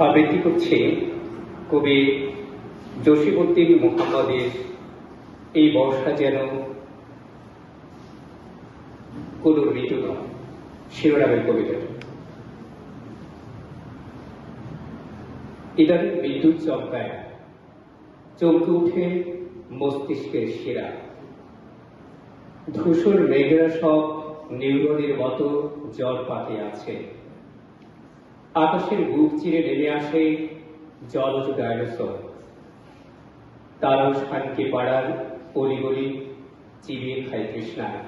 আবৃত্তি করছি কবি জসিমউদ্দিন মুহাম্মদের এই বর্ষা যেন কোন ঋতু নয় শিরোনামের কবিতাটা। ইদানিং বিদ্যুৎ চমকায় চমকে উঠে মস্তিষ্কের শিরা, ধূসর মেঘেরা সব নিউরনের মতো জল পাকিয়ে আছে। আকাশের বুক চিরে নেমে আসে জলজ ডায়নোসর, তারও শান্তি পাড়ার অলিগলি চিবিয়ে খায় তৃষ্ণায়।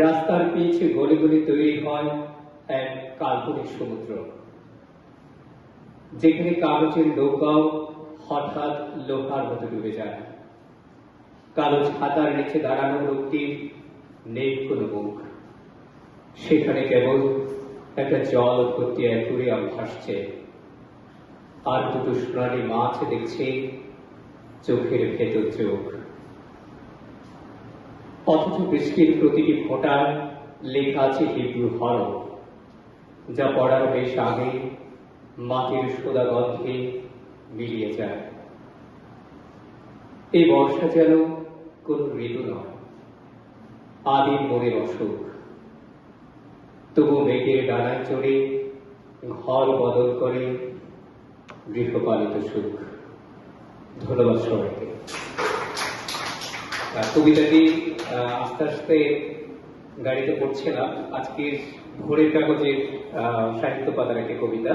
রাস্তার পিচ গলি গলি তৈরি হয় এক কাল্পনিক সমুদ্র, যেখানে কাগজের নৌকাও হঠাৎ লোহার মতো ডুবে যায়। কালো ছাতার নিচে দাঁড়ানো লোকটির নেই কোনো মুখ, সেখানে কেবল একটা জল ভর্তি অ্যাকুরিয়াম ভাসছে, আর দুটো সোনালি মাছ দেখছে চোখের ভেতর চোখ। অথচ বৃষ্টির প্রতিটি ফোঁটায় লেখা আছে হিব্রু হরফ, যা পড়ার বেশ আগে মাটির সোদা গন্ধে মিলিয়ে যায়। এই বর্ষা যেন কোন ঋতু নয়, আদিম মনের অসুখ। তবু মেঘের ডানায় চড়ে ঘর বদল করে গৃহপালিত সুখ। ধন্যবাদ সবাইকে। কবিতাটি আস্তে আস্তে গাড়িতে পড়ছিলাম। আজকের ভোরের কাগজের সাহিত্য পাতার একটি কবিতা।